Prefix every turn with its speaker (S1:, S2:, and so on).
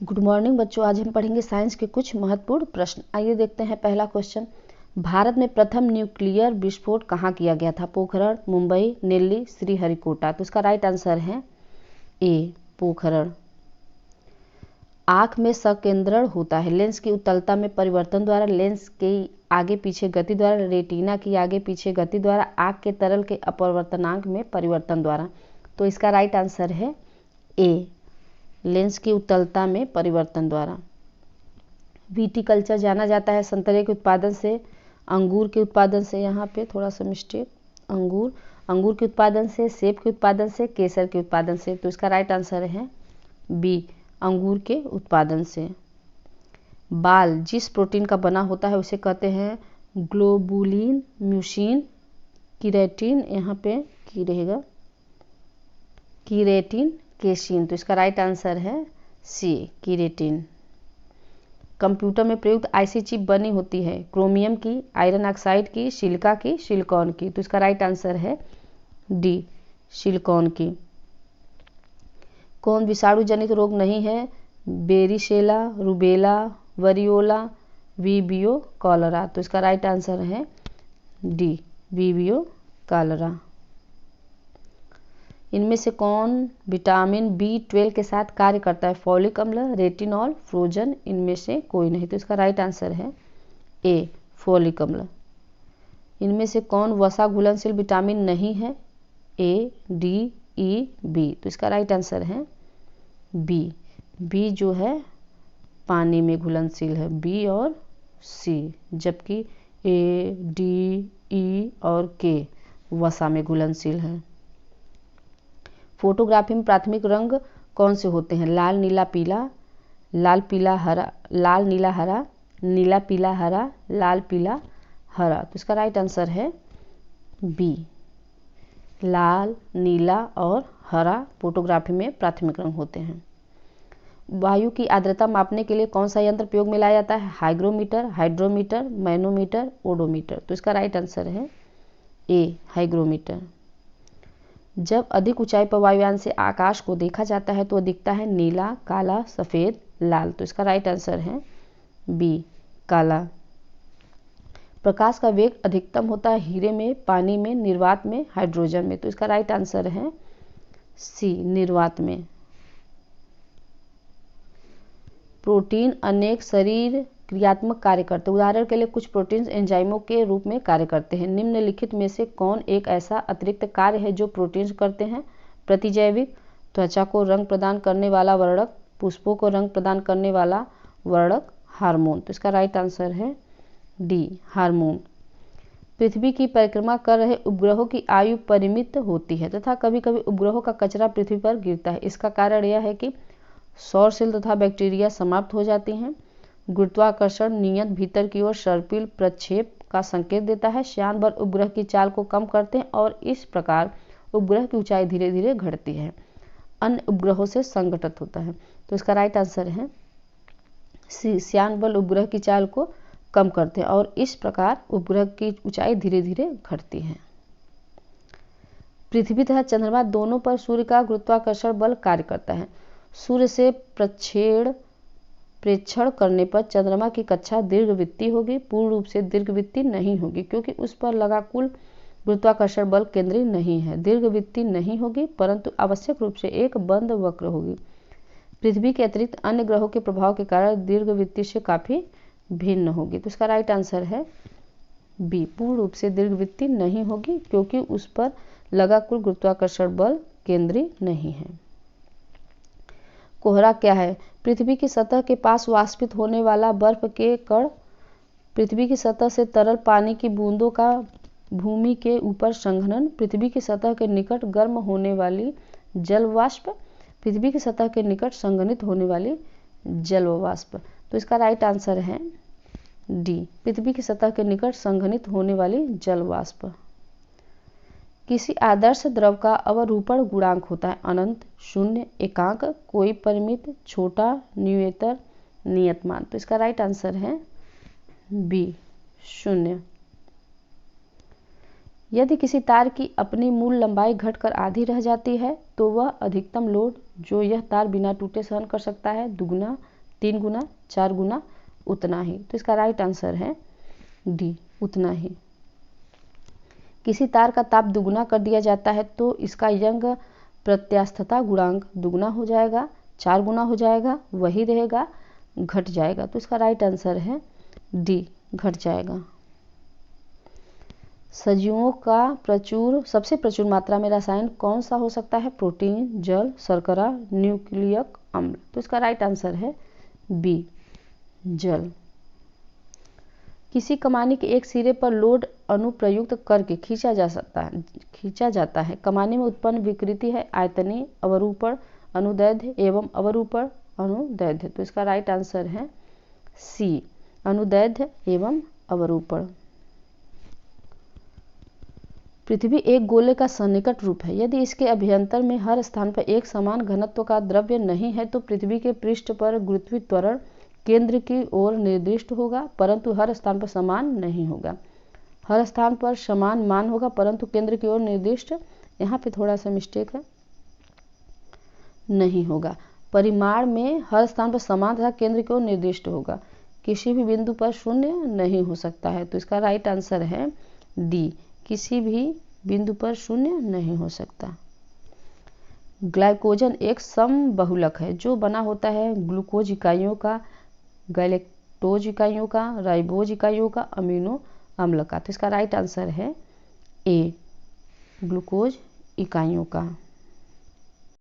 S1: Good morning बच्चों, आज हम पढ़ेंगे साइंस के कुछ महत्वपूर्ण प्रश्न। आइए देखते हैं पहला क्वेश्चन। भारत में प्रथम न्यूक्लियर विस्फोट कहाँ किया गया था? पोखरण, मुंबई, दिल्ली, श्रीहरिकोटा। तो इसका राइट आंसर है ए, पोखरण। आंख में संकेंद्रण होता है लेंस की उत्तलता में परिवर्तन द्वारा, लेंस की आगे पीछे गति द्वारा, रेटिना की आगे पीछे गति द्वारा, आंख के तरल के अपवर्तनांक में परिवर्तन द्वारा। तो इसका राइट आंसर है ए, लेंस की उत्तलता में परिवर्तन द्वारा। विटिकल्चर जाना जाता है संतरे के उत्पादन से, अंगूर के उत्पादन से, यहाँ पे थोड़ा सा मिस्टेक, अंगूर के उत्पादन से, सेब के उत्पादन से, केसर के उत्पादन से। तो इसका राइट आंसर है बी, अंगूर के उत्पादन से। बाल जिस प्रोटीन का बना होता है उसे कहते हैं ग्लोबुलिन, म्यूसिन, कीरेटिन, यहाँ पे की रहेगा कीरेटिन, केसिन। तो इसका राइट आंसर है सी, कीरेटिन। कंप्यूटर में प्रयुक्त आईसी चिप बनी होती है क्रोमियम की, आयरन ऑक्साइड की, सिलिका की, सिलिकॉन की। तो इसका राइट आंसर है डी, सिलिकॉन की। कौन विषाणु जनित रोग नहीं है? बेरिशेला, रूबेला, वरियोला, वीबियो, कॉलरा। तो इसका राइट आंसर है डी, वीबियो कॉलरा। इनमें से कौन विटामिन B12 के साथ कार्य करता है? फॉलिक अम्ल, रेटिनॉल, फ्रोजन। इनमें से कोई नहीं। तो इसका राइट आंसर है ए, फॉलिक अम्ल। इनमें से कौन वसा घुलनशील विटामिन नहीं है? ए, डी, ई, बी। तो इसका राइट आंसर है बी, बी जो है पानी में घुलनशील है, बी और सी, जबकि ए, डी, ई और के वसा में घुलनशील है। फोटोग्राफी में प्राथमिक रंग कौन से होते हैं? लाल, नीला, पीला, लाल, पीला, हरा, लाल, नीला, हरा, नीला, पीला, हरा, लाल, पीला, हरा। तो इसका राइट आंसर है बी, लाल, नीला और हरा फोटोग्राफी में प्राथमिक रंग होते हैं। वायु की आर्द्रता मापने के लिए कौन सा यंत्र प्रयोग में लाया जाता है? Hygrometer, hydrometer, manometer, odometer. तो इसका राइट आंसर है ए, हाइग्रोमीटर। जब अधिक ऊंचाई पर वायुयान से आकाश को देखा जाता है तो दिखता है नीला, काला, सफेद, लाल। तो इसका राइट आंसर है बी, काला। प्रकाश का वेग अधिकतम होता है हीरे में, पानी में, निर्वात में, हाइड्रोजन में। तो इसका राइट आंसर है सी, निर्वात में। प्रोटीन अनेक शरीर क्रियात्मक कार्य करते हैं। उदाहरण के लिए कुछ प्रोटीन एंजाइमों के रूप में कार्य करते हैं। निम्नलिखित में से कौन एक ऐसा अतिरिक्त कार्य है जो प्रोटीन करते हैं? प्रतिजैविक, त्वचा को रंग प्रदान करने वाला वर्णक, पुष्पों को रंग प्रदान करने वाला वर्णक, हार्मोन। तो इसका राइट आंसर है डी, हार्मोन। पृथ्वी की परिक्रमा कर रहे उपग्रहों की आयु परिमित होती है तथा कभी कभी उपग्रहों का कचरा पृथ्वी पर गिरता है। इसका कारण यह है कि सौर सेल तथा बैक्टीरिया समाप्त हो जाती हैं। गुरुत्वाकर्षण नियत भीतर की ओर सर्पिल प्रक्षेप का संकेत देता है। श्यान बल उपग्रह की चाल को कम करते हैं और इस प्रकार उपग्रह की ऊंचाई धीरे धीरे घटती है, अन्य उपग्रहों से संघटित होता है। तो इसका राइट आंसर है सी, श्यान बल उपग्रह की चाल को कम करते हैं और इस प्रकार उपग्रह की ऊंचाई धीरे धीरे घटती है। पृथ्वी तथा चंद्रमा दोनों पर सूर्य का गुरुत्वाकर्षण बल कार्य करता है। सूर्य से प्रेक्षण करने पर चंद्रमा की कक्षा दीर्घवृत्तीय होगी, पूर्ण रूप से दीर्घवृत्तीय नहीं होगी क्योंकि उस पर लगा कुल गुरुत्वाकर्षण बल केंद्रीय नहीं है। दीर्घवृत्तीय नहीं होगी परंतु आवश्यक रूप से एक बंद वक्र होगी। पृथ्वी के अतिरिक्त अन्य ग्रहों के प्रभाव के कारण दीर्घवृत्तीय से काफी भिन्न होगी। तो इसका राइट आंसर है बी, पूर्ण रूप से दीर्घवृत्तीय नहीं होगी क्योंकि उस पर लगा कुल गुरुत्वाकर्षण बल केंद्रीय नहीं है। कोहरा क्या है? पृथ्वी की सतह के पास वाष्पित होने वाला बर्फ के कण। पृथ्वी की सतह से तरल पानी की बूंदों का भूमि के ऊपर संघनन। पृथ्वी की सतह के निकट गर्म होने वाली जल वाष्प। पृथ्वी की सतह के निकट संघनित होने वाली जल वाष्प। तो इसका राइट आंसर है डी, पृथ्वी की सतह के निकट संघनित होने वाली जल वाष्प। किसी आदर्श द्रव का अवरूपण गुणांक होता है अनंत, शून्य, एकांक, कोई परिमित, छोटा, न्यूनतर, नियतमान। तो इसका राइट आंसर है बी, शून्य। यदि किसी तार की अपनी मूल लंबाई घटकर आधी रह जाती है तो वह अधिकतम लोड जो यह तार बिना टूटे सहन कर सकता है दुगुना, 3 गुना, 4 गुना, उतना ही। तो इसका राइट आंसर है डी, उतना ही। किसी तार का ताप दुगुना कर दिया जाता है तो इसका यंग प्रत्यास्थता गुणांक दुगुना हो जाएगा, 4 गुना हो जाएगा, वही रहेगा, घट जाएगा। तो इसका राइट आंसर है डी, घट जाएगा। सजीवों का सबसे प्रचुर मात्रा में रसायन कौन सा हो सकता है? प्रोटीन, जल, शर्करा, न्यूक्लियक अम्ल। तो इसका राइट आंसर है बी, जल। किसी कमानी के एक सिरे पर लोड अनुप्रयुक्त करके खींचा जाता है। कमानी में उत्पन्न विकृति है आयतनीय, अवरूपण, अनुदैर्ध्य एवं अवरूपण, अनुदैर्ध्य। तो इसका राइट आंसर है सी, अनुदैर्ध्य एवं अवरूपण। पृथ्वी एक गोले का सन्निकट रूप है। यदि इसके अभ्यंतर में हर स्थान पर एक समान घनत्व का द्रव्य नहीं है तो पृथ्वी के पृष्ठ पर गुरुत्वीय त्वरण केंद्र की ओर निर्दिष्ट होगा, परंतु हर स्थान पर समान नहीं होगा। हर स्थान पर समान मान होगा परंतु केंद्र की ओर निर्दिष्ट, यहाँ पे थोड़ा सा मिस्टेक है, नहीं होगा। परिमाण में हर स्थान पर समान तथा केंद्र की ओर निर्दिष्ट होगा। किसी भी बिंदु पर शून्य नहीं हो सकता है। तो इसका राइट आंसर है डी, किसी भी बिंदु पर शून्य नहीं हो सकता। ग्लाइकोजन एक समबहुलक है जो बना होता है ग्लूकोज इकाइयों का, गैलेक्टोज इकाइयों का, राइबोज इकाइयों का, अमीनो अम्ल का। तो इसका राइट आंसर है ए, ग्लूकोज इकाइयों का।